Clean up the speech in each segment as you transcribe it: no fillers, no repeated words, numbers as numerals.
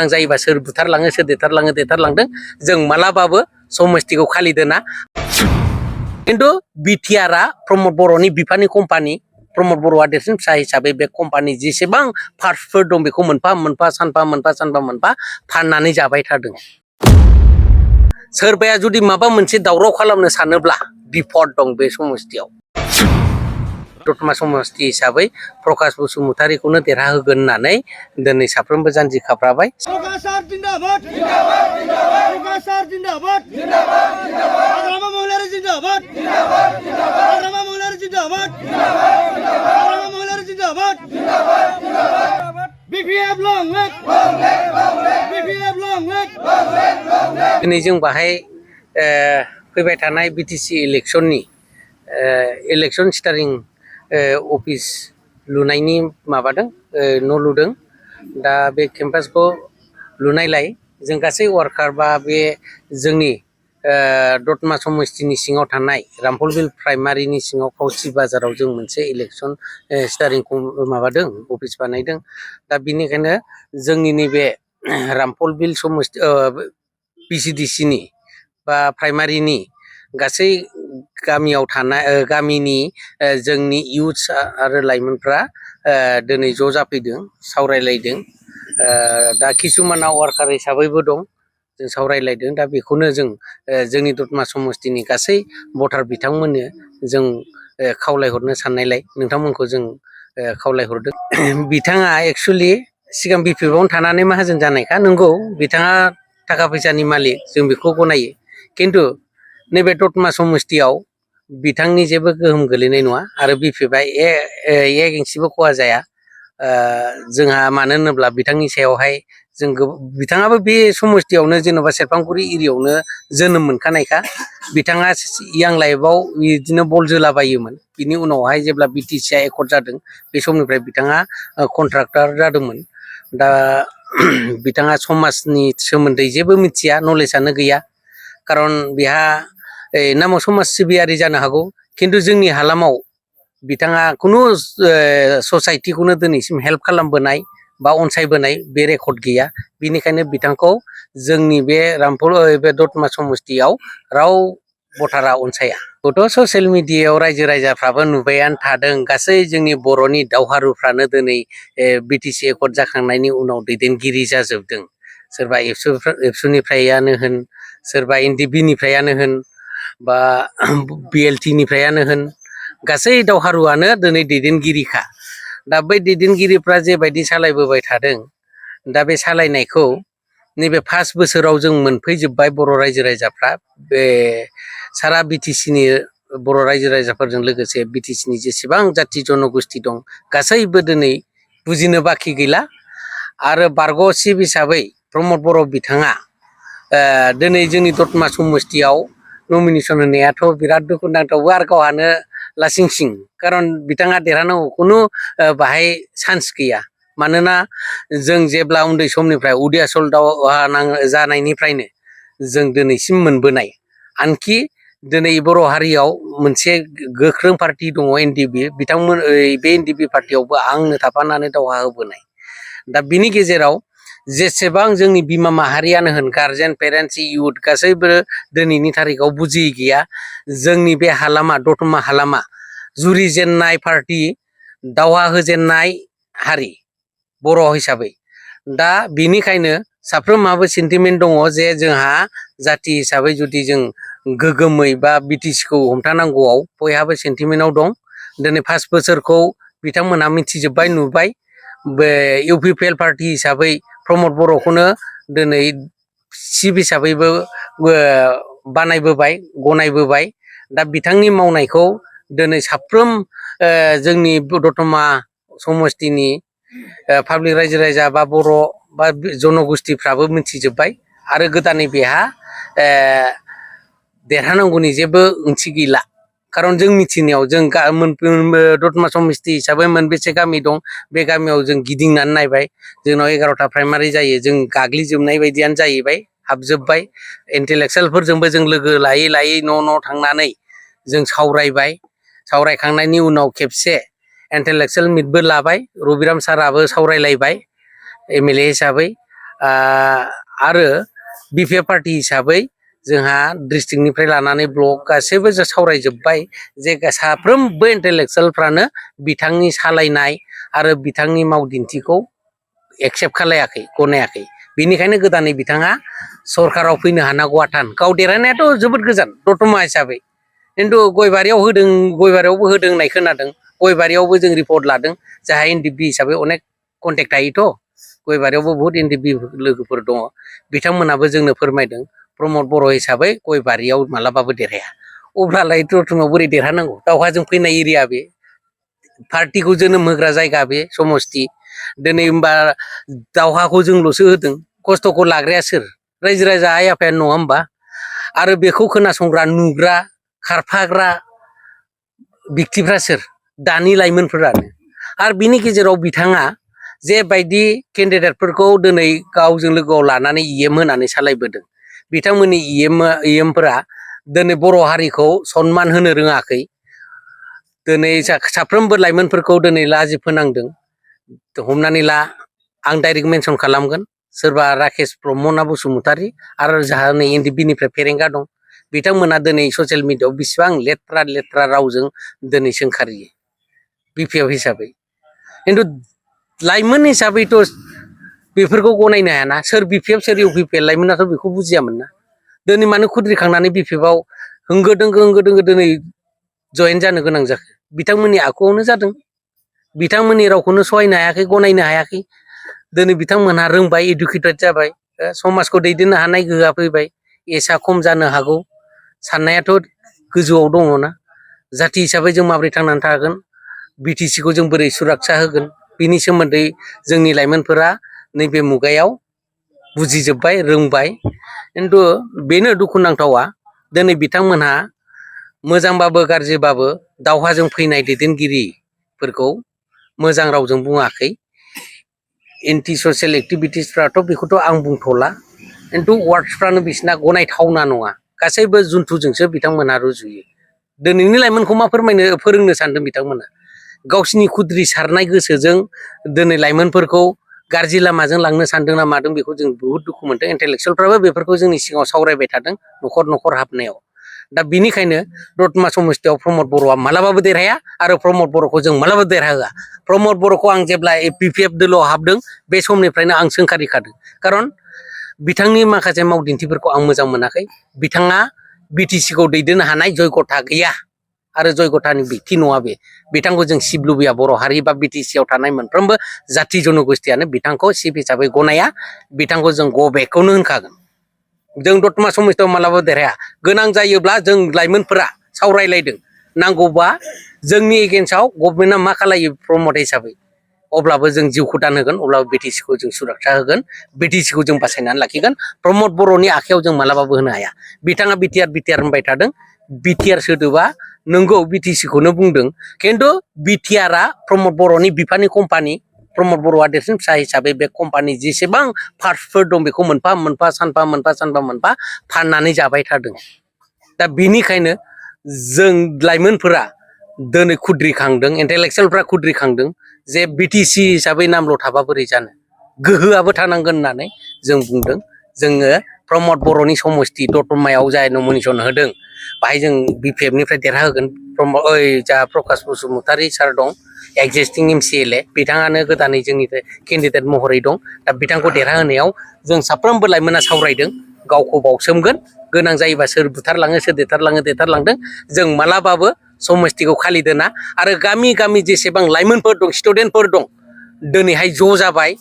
जायोबा सोर बुथारलाङो सोर देथारलांदों जों मालाबाबो समस्तिखौ खालि दोना खिन्थु बिटिआरआ प्रमद बर'नि बिफानि कम्पानि प्रमद बर'आ देरसिन फिसा हिसाबै बे कम्पानि जेसेबां पार्टसफोर दं बेखौ मोनफा मोनफा सानफा फाननानै जाबाय थादों। सोरबाया जुदि माबा मोनसे दावराव खालामनो सानोब्ला बिपद दं बे समस्तियाव। दतमा समस्ति हिसाबै प्रकाश बसुमतारीखौनो देरहाहोगोन होननानै दिनै साफ्रोमबो जानजि खाफ्राबाय। प्रकाश सार जिंदाबाद जिंदाबाद जिंदाबाद प्रकाश सार जिंदाबाद जिंदाबाद जिंदाबाद आग्रामा महिलारी जिंदाबाद जिंदाबाद जिंदाबाद आग्रामा महिलारी जिंदाबाद जिंदाबाद जिंदाबाद आग्रामा महिलारी जिंदाबाद जिंदाबाद जिंदाबाद बीपीएफ लंलेग बीपीएफ लंलेग दिनै जों बाहाय फैबाय थानाय बिटिसि इलेक्सननि इलेक्सन स्टारिं अफिस लुनायनि माबादों न' लुदों। दा बे केम्पासखौ लुनायलाय जों गासै वार्कार बा बे जोंनि दतमा समस्तिनि सिङाव थानाय रामफलबिल प्राइमारिनि सिङाव खावसि बाजाराव जों मोनसे इलेक्सन स्टारिंखौ माबादों अफिस बानायदों। दा बिनिखायनो जोंनि नैबे रामफलबिल समस्ति पिसिडिसिनि बा प्राइमारिनि गासै गामियाव थानाय गामिनि जोंनि इयुथ्स आरो लाइमोनफ्रा दिनै ज' जाफैदों सावरायलायदों। दा किसुमाना वार्कार हिसाबैबो दं जों सावरायलायदों। दा बेखौनो जों जोंनि दतमा समस्तिनि गासै भटार बिथांमोननो जों खावलायहरनो साननायलाय नोंथांमोनखौ जों खावलायहरदों। बिथाङा एक्सुवेलि सिगां बिपिएफआवनो थानानै माहाजोन जानायखा नंगौ बिथाङा थाखा फैसानि मालिक जों बेखौ गनायो। खिन्थु नैबे दतमा समस्तियाव बिथांनि जेबो गोहोम गोलैनाय नङा आरो बिपिएफआ एक इन्सिबो खहा जाया। जोंहा मानो होनोब्ला बिथांनि सायावहाय जों बिथाङाबो बे समस्तियावनो जेन'बा सेरफांगुरि एरियायावनो जोनोम मोनखानायखा। बिथाङा यां लाइफआव बिदिनो बल जोलाबायोमोन। बिनि उनावहाय जेब्ला बिटिसिआ एकर्ड जादों बे समनिफ्राय बिथाङा कन्ट्राक्टर जादोंमोन। दा बिथाङा समाजनि सोमोन्दै जेबो मिथिया नलेजआनो गैया। खारन बेहा नामाव समाज सिबियारि जानो हागौ खिन्थु जोंनि हालामाव बिथाङा खुनु ससाइटिखौनो दिनैसिम हेल्प खालामबोनाय बा अनसायबोनाय बे रेकर्ड गैया। बिनिखायनो बिथांखौ जोंनि बे बे दतमा समस्तियाव राव भटारा अनसाया। गथ' ससियेल मिडियायाव रायजो राजाफ्राबो नुबायानो थादों गासै जोंनि बर'नि दावहारुफ्रानो दिनै बिटिसि एकर्ड जाखांनायनि उनाव दैदेनगिरि जाजोबदों। सोरबा एबसुनिफ्रायानो होन सोरबा एनडिबिनिफ्रायानो होन बा बिएलटिनिफ्रायानो होन गासै दावहारुआनो दिनै दैदेनगिरिखा। दा बै दैदेनगिरिफ्रा जेबायदि सालायबोबाय थादों दा बे सालायनायखौ नैबे 5 बोसोराव जों मोनफैजोब्बाय बर' रायजो राजाफ्रा बे सारा बिटिसिनि बर' रायजो राजाफोरजों लोगोसे बिटिसिनि जेसेबां जाथि जन'गोष्ठि दं गासैबो दिनै बुजिनो बाखि गैला। आरो बारग' चिफ हिसाबै प्रमद बर' बिथाङा दिनै जोंनि दतमा समस्तियाव नमिनेसन होनायाथ' बिराद दुखुनांथावबो आरो गावहानो लासिंसिं। खारन बिथाङा देरहानांगौ खुनु बाहाय चान्स गैया। मानोना जों जेब्ला उन्दै समनिफ्राय उदियासल दावहा जानायनिफ्रायनो जों दिनैसिम मोनबोनाय आनखि दिनै बर' हारियाव मोनसे गोख्रों पार्टि दङ एनडिबि बिथांमोन बे एनडिबि पार्टियावबो आंनो थाफानानै दावहा होबोनाय। दा बिनि गेजेराव जेसेबां जोंनि बिमा माहारियानो होन गार्जेन पेरेन्टस इयुथ गासैबो दिनैनि थारिखआव बुजियै गैया। जोंनि बे हालामा दतमा हालामा जुरिजेननाय पार्टि दावहा होजेननाय हारि बर' हिसाबै। दा बिनिखायनो साफ्रोमहाबो सेन्टिमेन्ट दङ जे जोंहा जाथि हिसाबै जुदि जों गोगोमै बा बिटिसिखौ हमथानांगौआव बयहाबो सेन्टिमेन्टआव दं। दिनै 5 बोसोरखौ बिथांमोनहा मिथिजोब्बाय नुबाय। बे इउपिपिएल पार्टि हिसाबै प्रमद बर'खौनो दिनै चिफ हिसाबैबो बानायबोबाय गनायबोबाय। दा बिथांनि मावनायखौ दिनै साफ्रोम जोंनि दतमा समस्तिनि पाब्लिक रायजो राजा बा बर' बा जन'गोष्ठिफ्राबो मिथिजोब्बाय। आरो गोदानै बेहा देरहानांगौनि जेबो ओंथि गैला। खारन जों मिथिनायाव जों दतमा समस्ति हिसाबै मोनबेसे गामि दं बे गामियाव जों गिदिंनानै नायबाय। जोंनाव 11टा प्राइमारि जायो जों गाग्लिजोबनाय बायदियानो जाहैबाय हाबजोब्बाय। इन्टेलेक्सुयेलफोरजोंबो जों लोगो लायै लायै न' थांनानै जों सावरायबाय। सावरायखांनायनि उनाव खेबसे इन्टेलेक्सुयेल मिटबो लाबाय। रबिराम साराबो सावरायलायबाय एमएलए हिसाबै। आरो बिपिएफ पार्टी हिसाबै जोंहा डिस्ट्रिक्टनिफ्राय लानानै ब्लक गासैबो जों सावरायजोब्बाय जे साफ्रोमबो इन्टेलेक्सुयेलफ्रानो बिथांनि सालायनाय आरो बिथांनि मावदिन्थिखौ एक्सेप्ट खालायाखै गनायाखै बेनिखायनो गोदानै बिथाङा सरकाराव फैनो हानांगौआ थान गाव देरहानायाथ' जोबोद गोजान दतमा हिसाबै खिन्थु गयबारियाव होदों गयबारियावबो होदों होननाय खोनादों गयबारियावबो जों रिपर्ट लादों जाहा एनडिपि हिसाबै अनेक कन्टेक्ट थायोथ' गयबारियावबो बहुत एनडिपि लोगोफोर दङ बिथांमोनाबो जोंनो फोरमायदों प्रमद बर' हिसाबै गयबारियाव मालाबाबो देरहाया अब्लालाय दतमायाव बोरै देरहानांगौ दावहाजों फैनाय एरिया बे पार्टिखौ जोनोम होग्रा जायगा बे समस्ति दिनै होमबा दावहाखौ जोंल'सो होदों खस्थ'खौ लाग्राया सोर रायजो राजा आइ आफायानो नङा होमबा आरो बेखौ खोनासंग्रा नुग्रा खारफाग्रा बिक्तिफ्रा सोर दानि लाइमोनफोरानो आरो बिनि गेजेराव बिथाङा जे बायदि केन्डिडेटफोरखौ दिनै गावजों लोगोआव लानानै इएम होनानै सालायबोदों बिथांमोननि इएमफोरा दिनै बर' हारिखौ सनमान होनो रोङाखै दिनै साफ्रोमबो लाइमोनफोरखौ दिनै लाजि फोनांदों हमनानै ला आं डाइरेक्ट मेनसन खालामगोन सोरबा राकेश ब्रह्मना बसुमतारी आरो जाहा नै एनडिपिनिफ्राय फेरेंगा दं बिथांमोना दिनै ससियेल मिडियाआव बेसेबां लेथ्रा लेथ्रा रावजों दिनै सोंखारियो बिपिएफ हिसाबै खिन्थु लाइमोन हिसाबैथ' बेफोरखौ गनायनो हायाना सोर बिपिएफ सोर इउपिपिएल लाइमोनाथ' बेखौ बुजियामोन ना दिनै मानो खुद्रिखांनानै बिपिएफआव होंगो दोंगो दिनै जयेन जानो गोनां जाखो बिथांमोननि आखुआवनो जादों बिथांमोननि रावखौनो सहायनो हायाखै गनायनो हायाखै दिनै बिथांमोनहा रोंबाय इडुकेटेड जाबाय समाजखौ दैदेननो हानाय गोहोआ फैबाय एसा खम जानो हागौ साननायाथ' गोजौआव दङना जाथि हिसाबै जों माबोरै थांनानै थागोन बिटिसिखौ जों बोरै सुरक्षा होगोन बिनि सोमोन्दै जोंनि लाइमोनफोरा नैबे मुगायाव बुजिजोब्बाय रोंबाय खिन्थु बेनो दुखुनांथावा दिनै बिथांमोनहा मोजांबाबो गाज्रिबाबो दावहाजों फैनाय दैदेनगिरिफोरखौ मोजां रावजों बुङाखै एन्टि ससियेल एक्टिभिटिसफ्राथ' बेखौथ' आं बुंथ'ला खिन्थु वार्डसफ्रानो बिसिना गनायथावना नङा गासैबो जुन्थुजोंसो बिथांमोनहा रुजुयो दिनैनि लाइमोनखौ मा फोरोंनो सानदों बिथांमोना गावसिनि खुद्रि सारनाय गोसोजों दिनै लाइमोनफोरखौ गाज्रि लामाजों लांनो सानदों ना मादों बेखौ जों बुहुत दुखु मोनदों इन्टेलेक्सुयेलफ्राबो बेफोरखौ जोंनि सिगाङाव सावरायबाय थादों न'खर न'खर हाबनायाव दा बिनिखायनो दतमा समस्तियाव प्रमद बर'आ मालाबाबो देरहाया आरो प्रमद बर'खौ जों मालाबाबो देरहाहोआ प्रमद बर'खौ आं जेब्ला बिपिएफ दोलोआव हाबदों बे समनिफ्रायनो आं सोंखारिखादों खारन बिथांनि माखासे मावदिन्थिफोरखौ आं मोजां मोनाखै बिथाङा बिटिसिखौ दैदेननो हानाय जयगथा गैया आरो जयगथानि बिक्ति नङा बे बिथांखौ जों सिब लुबैया बर' हारि बा बिटिसिआव थानाय मोनफ्रोमबो जाथि जनगोष्ठियानो बिथांखौ सिब हिसाबै गनाया बिथांखौ जों गो बेकखौनो होनखागोन जों दतमा समस्तियाव मालाबाबो देरहाया गोनां जायोब्ला जों लाइमोनफोरा सावरायलायदों नांगौबा जोंनि एगेन्स्टआव गभर्नमेन्टआ मा खालायो प्रमद हिसाबै अब्लाबो जों जिउखौ दान होगोन अब्लाबो बिटिसिखौ जों सुरक्षा होगोन बिटिसिखौ जों बासायनानै लाखिगोन प्रमद बर'नि आखायाव जों मालाबाबो होनो हाया बिथाङा बिटिआर होनबाय थादों बिटिआर सोदोबा नोंगौ बिटिसिखौनो बुंदों खिन्थु बिटिआरआ प्रमद बर'नि बिफानि कम्पानि प्रमद बर'आ देरसिन फिसा हिसाबै बे कम्पानि जेसेबां पार्टसफोर दं बेखौ मोनफा मोनफा सानफा फाननानै जाबाय थादों दा बिनिखायनो जों लाइमोनफोरा दिनै खुद्रिखांदों इन्टेलेक्सुयेलफ्रा खुद्रिखांदों जे बिटिसि हिसाबै नामल' थाबा बोरै जानो गोहोआबो थानांगोन होननानै जों बुंदों जोङो प्रमद बर'नि समस्ति दतमायाव जाय नमिनेसन होदों बाहाय जों बिपिएफनिफ्राय देरहाहोगोन जा प्रकाश बसुमतारी सार दं एक्जिस्टिं एमसिएलए बिथाङानो गोदानै जोंनि केन्डिडेट महरै दं दा बिथांखौ देरहाहोनायाव जों साफ्रोमबो लाइमोना सावरायदों गावखौ बावसोमगोन गोनां जायोबा सोर बुथारलाङो सोर देथारलांदों जों मालाबाबो समस्तिखौ खालि दोना आरो गामि गामि जेसेबां लाइमोनफोर दं स्टुडेन्टफोर दं दिनैहाय ज' जाबाय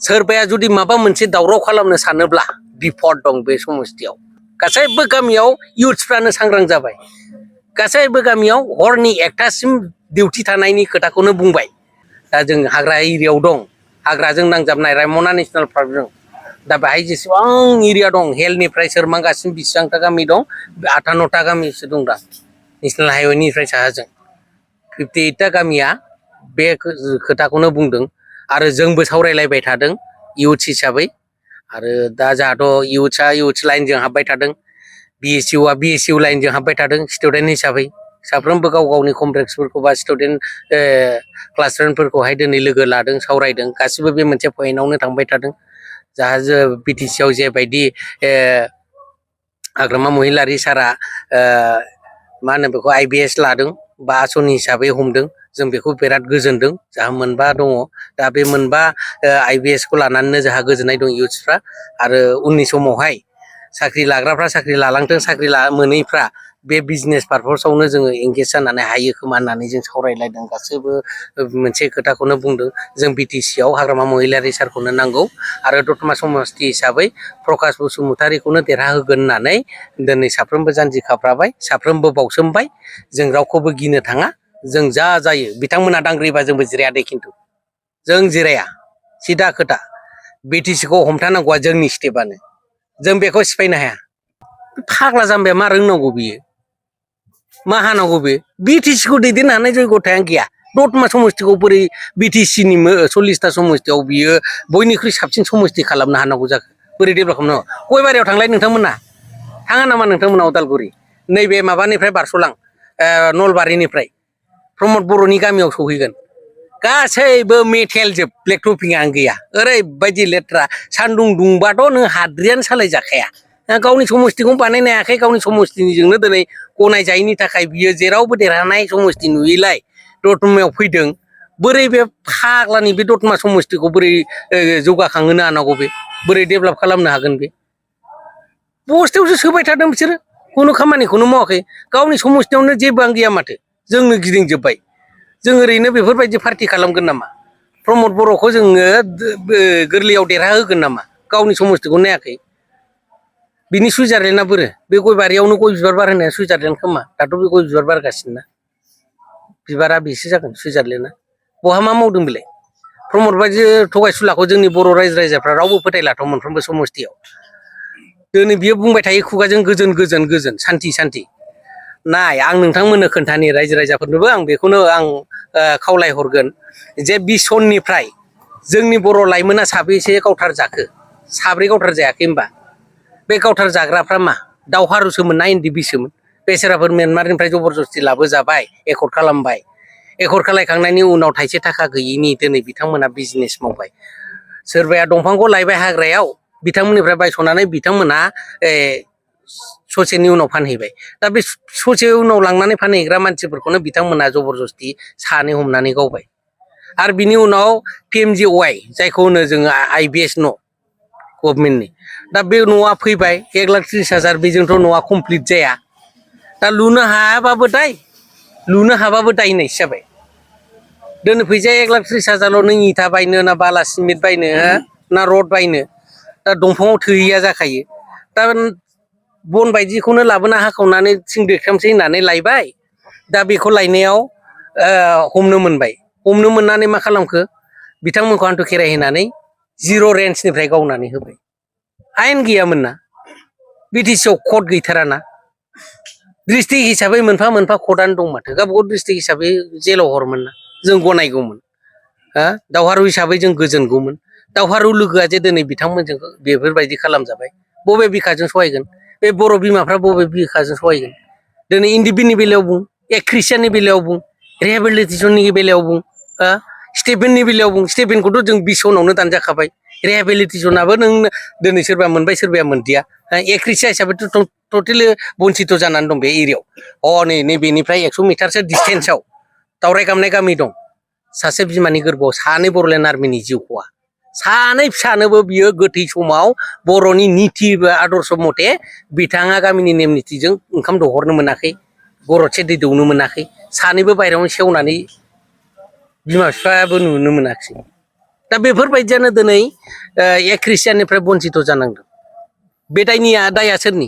सोरबाया जुदि माबा मोनसे दावराव खालामनो सानोब्ला बिपद दं बे समस्तियाव गासैबो गामियाव इयुथ्सफ्रानो सांग्रां जाबाय गासैबो गामियाव हरनि 1टासिम डिउटि थानायनि खोथाखौनो बुंबाय दा जों हाग्रा एरियायाव दं हाग्राजों नांजाबनाय रायमना नेसनेल पार्कजों दा बेहाय जेसेबां एरिया दं हेलनिफ्राय सोरमांगासिम बेसेबांथा गामि दं 58टा गामिसो दं दा नेसनेल हाइवेनिफ्राय साहाजों 58टा गामिया बे खोथाखौनो बुंदों आरो जोंबो सावरायलायबाय थादों इयुथ्स हिसाबै आरो दा जोंहाथ' इयुथ्स लाइनजों हाबबाय थादों बिएसइउआ बिएसइउ लाइनजों हाबबाय थादों स्टुडेन्ट हिसाबै साफ्रोमबो गाव गावनि कमप्लेक्सफोरखौ बा स्टुडेन्ट क्लास फ्रेन्डफोरखौहाय दिनै लोगो लादों सावरायदों गासिबो बे मोनसे पइन्टआवनो थांबाय थादों जाहा बिटिसि आव जेबायदि हाग्रामा महिलारि सारा मा होनो बेखौ IBS लादों बा आसनि हिसाबै हमदों जों बेखौ बिराद गोजोनदों जाहा मोनबा दङ दा बे मोनबा IBS खौ लानानैनो जोंहा गोजोननाय दं इयुथ्सफ्रा आरो उननि समावहाय साख्रि लाग्राफ्रा साख्रि लालांथों साख्रि मोनैफ्रा बे बिजनेस पारपसावनो जोङो एंगेज जानानै हायो खोमा होननानै जों सावरायलायदों गासैबो मोनसे खोथाखौनो बुंदों जों बिटिसि आव हाग्रामा महिलारि सारखौनो नांगौ आरो दतमा समस्ति हिसाबै प्रकाश बसुमतारिखौनो देरहाहोगोन होननानै दिनै साफ्रोमबो जानजि खाफ्राबाय साफ्रोमबो बावसोमबाय जों रावखौबो गिनो थाङा जों जा जायो बिथांमोना दांग्रिबा जोंबो जिराया दे खिन्थु जों जिराया सिदा खोथा बिटिसि खौ हमथानांगौआ जोंनि स्टेपआनो जों बेखौ सिफायनो हाया फाग्ला जाम्बाया मा रोंनांगौ बियो मा हानांगौ बे बिटिसि खौ दैदेननो हानाय जयगथायानो गैया दतमा समस्तिखौ बोरै बिटिसि नि 40ता समस्तियाव बियो बयनिख्रुइ साबसिन समस्ति खालामनो हानांगौ जाखो बोरै डेभेलप खालामनांगौ गयबारियाव थांलाय नोंथांमोना थाङा नामा नोंथांमोना उदालगुरि नैबे माबानिफ्राय बारस'लां नलबारिनिफ्राय प्रमद बर'नि गामियाव सहैगोन गासैबो मेथेल जोब ब्लेक टपिंआनो गैया ओरैबायदि लेथ्रा सान्दुं दुंबाथ' नों हाद्रियानो सालायजाखाया गावनि समस्तिखौ बानायनो हायाखै गावनि समस्तिनिजोंनो दिनै गनायजायैनि थाखाय बियो जेरावबो देरहानाय समस्ति नुयैलाय दतमायाव फैदों बोरै बे फाग्लानि बे दतमा समस्तिखौ बोरै जौगाखांहोनो हानांगौ बे बोरै डेभेलप खालामनो हागोन बे बस्थायावसो सोबाय थादों बिसोरो खुनु खामानिखौनो मावाखै गावनि समस्तियावनो जेबोआनो गैया माथो जोंनो गिदिंजोब्बाय जों ओरैनो बेफोरबायदि पार्टि खालामगोन नामा प्रमद बर'खौ जोङो गोरलैयाव देरहाहोगोन नामा गावनि समस्तिखौ नायाखै बिनि सुइजारलेण्डआ बोरो बे गयबारियावनो गय बिबार बारहोनाया सुइजारलेण्ड खोमा दाथ' बे गय बिबार बारगासिनो ना बिबारा बेसो जागोन सुइजारलेण्डआ बहा मा मावदों बेलाय प्रमद बायदि थगायसुलाखौ जोंनि बर' रायजो राजाफ्रा रावबो फोथायलाथ' मोनफ्रोमबो समस्तियाव दिनै बियो बुंबाय थायो खुगाजों गोजोन गोजोन गोजोन सान्थि सान्थि नाय आं नोंथांमोननो खोन्थानि रायजो राजाफोरनोबो आं बेखौनो आं खावलायहरगोन जे 20 सननिफ्राय जोंनि बर' लाइमोना साबेसे गावथार जाखो साब्रै गावथार जायाखै होनबा बे गावथार जाग्राफ्रा मा दावहारुसोमोन ना NDBसोमोन बेसोराफोर म्यानमारनिफ्राय जबरदस्ति लाबोजाबाय एकर्ड खालामबाय एकर्ड खालामखांनायनि उनाव थाइसे थाखा गैयिनि दिनै बिथांमोना बिजनेस मावबाय सोरबाया दंफांखौ लायबाय हाग्रायाव बिथांमोननिफ्राय बायस'नानै बिथांमोनहा ससेनि उनाव फानहैबाय दा बे ससे उनाव लांनानै फानहैग्रा मानसिफोरखौनो बिथांमोना जबरदस्ति सानै हमनानै गावबाय आरो बिनि उनाव PMGY जायखौ होनो जोङो IBS न' गभर्नमेन्टनि दा बे न'आ फैबाय 1,30,000 बेजोंथ' न'आ कमप्लिट जाया दा लुनो हायाबाबो दाय लुनो हाबाबो दाय होननायसो जाबाय दिनै फैसाया 1,30,000 नों इथा बायनो ना बाला सिमेन्ट बायनो ना रड बायनो दा दंफाङाव थोहैया जाखायो दा बन बायदिखौनो लाबोना हाखावनानै थिं दैख्रामसै होननानै लायबाय दा बेखौ लायनायाव हमनो मोनबाय हमनो मोननानै मा खालामखो बिथांमोनखौ हान्थु खेराइ होनानै 0 रेन्जनिफ्राय गावनानै होबाय आयेन गैयामोन ना बिटिसिआव कर्ट गैथाराना डिस्ट्रिक्ट हिसाबै मोनफा मोनफा कर्टआनो दं माथो गावबागाव डिस्ट्रिक्ट हिसाबै जेलाव हरमोन ना जों गनायगौमोन दावहारु हिसाबै जों गोजोनगौमोन दावहारु लोगोआ जे दिनै बिथांमोनजों बेफोरबायदि खालामजाबाय बबे बिखाजों सहायगोन बे बर' बिमाफ्रा बबे बिखाजों सहायगोन दिनै इन्डिबिनि बेलायाव बुं ख्रिस्टियाननि बेलायाव बुं रिहेबिलिटेसननि बेलायाव बुं स्टेफेननि बेलायाव बुं स्टेफेनखौथ' जों 20 सनावनो दानजाखाबाय रिहेबिलिटेसनाबो नों दिनै सोरबा मोनबाय सोरबाया मोनदिया ख्रिस्टियान हिसाबैथ' टटेलि बन्सित जानानै दं बे एरियायाव नैबेनिफ्राय 100 मिटारसो डिसटेन्सआव दावराय गामनाय गामि दं सासे बिमानि गोरबोआव सानै बर'लेण्ड आर्मिनि जिउ खहा सानै फिसानोबो बियो गोथै समाव बर'नि निति आदर्श मथे बिथाङा गामिनि नेम नितिजों ओंखाम दहरनो मोनाखै गरदसे दै दौनो मोनाखै सानैबो बायहेरायावनो सेवनानै बिमा बिफायाबो नुनो मोनाखिसै दा बेफोरबायदियानो दिनै ख्रिस्टियाननिफ्राय बन्सित जानांदों बे दाया सोरनि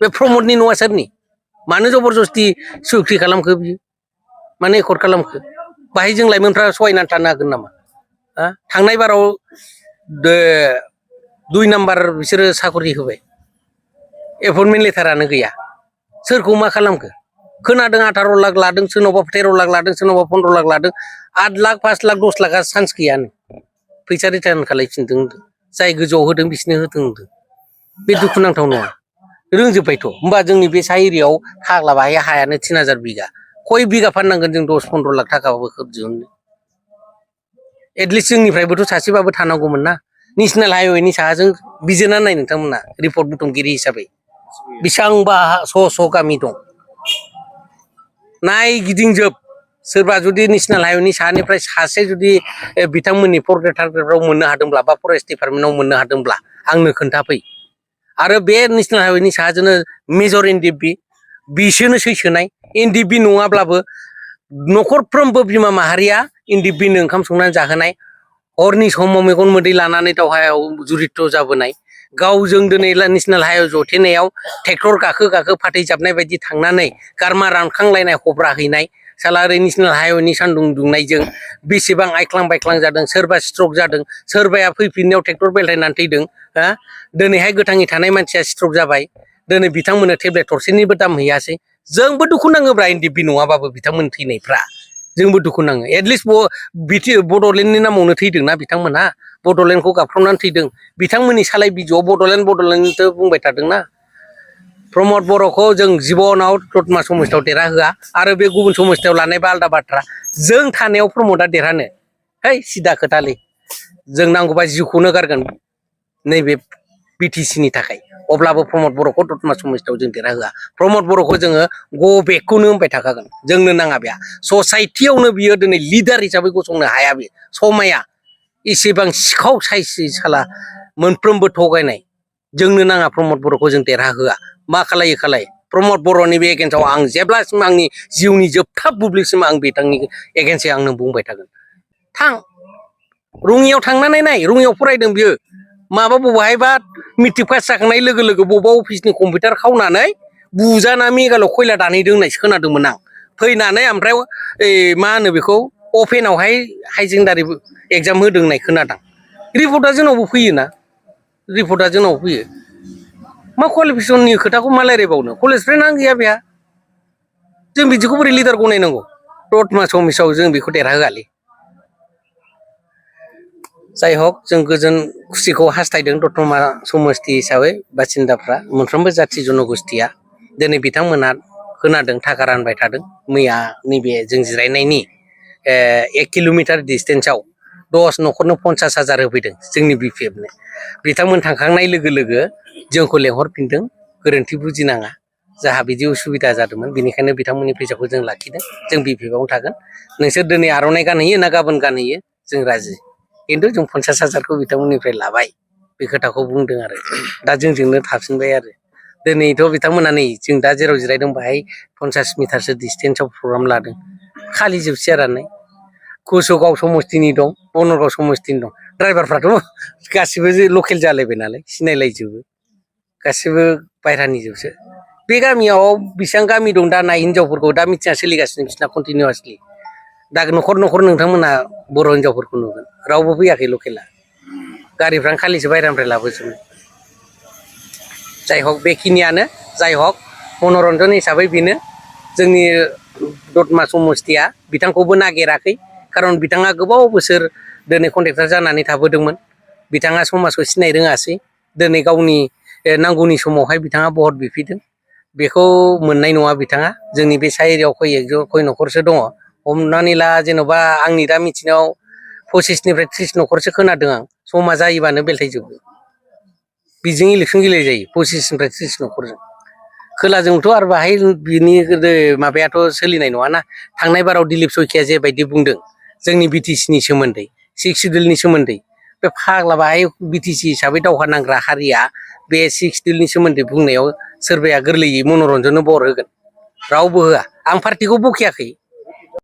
बे प्रमदनि न'आ सोरनि मानो जबरदस्ति सुक्ति खालामखो बियो मानो एकर्ड खालामखो बाहाय जों लाइमोनफ्रा सहायनानै थानो हागोन नामा थांनाय बाराव 2 नाम्बार बिसोरो साकरि होबाय एपइन्टमेन्ट लेटारानो गैया सोरखौ मा खालामखो खोनादों 18 लाख लादों सोरनावबा 13 लाख लादों सोरनावबा 15 लाख लादों 8 लाख 5 लाख 10 लाखा चान्स गैयानो फैसा रिटार्न खालायफिनदों होनदों जाय गोजौआव होदों बिसोरनो होदों होनदों बे दुखुनांथाव नङा रोंजोब्बायथ' होमबा जोंनि बे सा एरियायाव फाग्ला बाहाय हायानो 3000 बिगा खय बिगा फाननांगोन जों 10-15 लाख थाखाबाबो दिहुननो एटलिस्ट जोंनिफ्रायबोथ' सासेबाबो थानांगौमोन ना नेसनेल हाइवेनि साहाजों बिजिरना नाय नोंथांमोना रिपर्ट बुथुमगिरि हिसाबै बेसेबांबा स' गामि दं नायगिदिंजोब सोरबा जुदि नेसनेल हाइवेनि साहानिफ्राय सासे जुदि बिथांमोननि फरेस्टारफ्राव मोननो हादोंब्ला बा फरेस्ट डिपार्टमेन्टआव मोननो हादोंब्ला आंनो खोन्थाफै आरो बे नेसनेल हाइवेनि साहाजोंनो मेजर एनडिएफबि बिसोरनो सैसोनाय एनडिएफबि नङाब्लाबो न'खरफ्रोमबो बिमा माहारिया एनडिएफबिनो ओंखाम संनानै जाहोनाय हरनि समाव मेगन मोदै लानानै दावहायाव जुरित जाबोनाय गावजों दिनै नेसनेल हाइवे जथेनायाव ट्रेक्टर गाखो फाथैजाबनाय बायदि थांनानै गारमा रानखांलायनाय हब्रा हैनाय साला ओरै नेसनेल हाइवेनि सान्दुं दुंनायजों बेसेबां आइख्लां बायख्लां जादों सोरबा स्ट्रक जादों सोरबाया फैफिननायाव ट्रेक्टर बेलथायनानै थैदों हा दिनैहाय गोथाङै थानाय मानसिया स्ट्रक जाबाय दिनै बिथांमोननो टेब्लेट थरसेनिबो दाम हैयासै जोंबो दुखु नाङोब्रा एनडिएफबि नङाबाबो बिथांमोन थैनायफ्रा जोंबो दुखु नाङो एटलिस्ट बड'लेण्डनि नामावनो थैदोंना बिथांमोनहा बड'लेण्डखौ गाबख्रावनानै थैदों बिथांमोननि सालाय बिजौआव बड'लेण्डथ' बुंबाय थादोंना प्रमद बर'खौ जों जिबनाव दतमा समस्थियाव देरहाहोआ आरो बे गुबुन समस्थियाव लानायबा आलादा बाथ्रा जों थानायाव प्रमदआ देरहानो है सिदा खोथालै जों नांगौबा जिउखौनो गारगोन नैबे बिटिसिनि थाखाय अब्लाबो प्रमद बर'खौ दतमा समस्थियाव जों देरहाहोआ प्रमद बर'खौ जोङो गो बेकखौनो होनबाय थाखागोन जोंनो नाङा बेहा ससाइटियावनो बियो दिनै लिडार हिसाबै गसंनो हाया बे समाया एसेबां सिखाव साइसै साला मोनफ्रोमबो थगायनाय जोंनो नाङा प्रमद बर'खौ जों देरहाहोआ मा खालाय प्रमद बर'नि बे एगेन्स्टआव आं जेब्लासिम आंनि जिउनि जोबथा बुब्लिसिम आं बिथांनि एगेन्स्टै आंनो बुंबाय थागोन थां रङियाव थांनानै नाय रङियाव फरायदों बियो माबा बबेहायबा मेट्रिक पास जाखांनाय लोगो लोगो बबेबा अफिसनि कम्पिउटार खावनानै बुजाना मेघालयआव खयला दानहैदों होननायसो खोनादोंमोन आं फैनानै ओमफ्राय मा होनो बेखौ अपेनावहाय हाइजेंदारि एग्जाम होदों होननाय खोनादों रिपर्टआ जोंनावबो फैयोना रिपर्टआ जोंनाव फैयो मा क्वालिफिकेसननि खोथाखौ मा रायज्लायबावनो कलेजफ्रानो गैया बेहा जों बिदिखौ बोरै लिडार गनायनांगौ दतमा समिसाव जों बेखौ देरहाहोआलै जाय हक जों गोजोन खुसिखौ हास्थायदों दतमा समस्ति हिसाबै बासिन्दाफ्रा मोनफ्रोमबो जाथि जन'गोष्ठिया दिनै बिथांमोना खोनादों थाखा रानबाय थादों मैया नैबे जों जिरायनायनि 1 किल'मिटार डिसटेन्सआव 10 न'खरनो 50,000 होफैदों जोंनि बिपिएफनो बिथांमोन थांखांनाय लोगो लोगो जोंखौ लेंहरफिनदों गोरोन्थि बुजिनाङा जाहा बिदि उसुबिदा जादोंमोन बेनिखायनो बिथांमोननि फैसाखौ जों लाखिदों जों बिपिएफआवनो थागोन नोंसोर दिनै आर'नाइ गानहैयो ना गाबोन गानहैयो जों राजि खिन्थु जों 50,000खौ बिथांमोननिफ्राय लाबाय बे खोथाखौ बुंदों आरो दा जोंजोंनो थाफिनबाय आरो दिनैथ' बिथांमोना नै जों दा जेराव जिरायदों बाहाय 50 मिटारसो डिसटेन्सआव प्रग्राम लादों खालि जोबसै आरो कुसुगाव समस्तिनि दं बनरगाव समस्तिनि दं ड्राइभारफ्राथ' गासिबो लकेल जालायबाय नालाय सिनायलायजोबो गासिबो बायह्रानि जोबसो बे गामियाव बेसेबां गामि दं दा नाय हिनजावफोरखौ दा मिथिना सोलिगासिनो बिसिना कन्टिनिउवासलि दा न'खर नोंथांमोना बर' हिनजावफोरखौ नुगोन रावबो फैयाखै लकेला गारिफ्रानो खालिसो बायह्रानिफ्राय लाबोजोबो जाय हक बेखिनियानो जाय हक मनरन्जन हिसाबै बेनो जोंनि दतमा समस्तिया बिथांखौबो नागिराखै खारन बिथाङा गोबाव बोसोर दिनै कन्ट्रेक्टर जानानै थाबोदोंमोन बिथाङा समाजखौ सिनाय रोङासै दिनै गावनि नांगौनि समावहाय बिथाङा भट बिफैदों बेखौ मोननाय नङा बिथाङा जोंनि बे सा एरियायाव खय न'खरसो दङ हमनानै ला जेन'बा आंनि दा मिथिनायाव 25निफ्राय 30 न'खरसो खोनादों आं समा जायोबानो बेलथायजोबो बिजों इलेकसन गेले जायो 25निफ्राय 30 न'खरजों खोलाजोंथ' आरो बाहाय बिनि माबायाथ' सोलिनाय नङाना थांनाय बाराव दिलीप सयखिया जेबायदि बुंदों जोंनि बिटिसिनि सोमोन्दै 6 सिडिउलनि सोमोन्दै बे फाग्ला बाहाय बिटिसि हिसाबै दावहा नांग्रा हारिया बे 6 सिडिउलनि सोमोन्दै बुंनायाव सोरबाया गोरलैयै मनरन्जननो बर होगोन रावबो होआ आं पार्टिखौ बखियाखै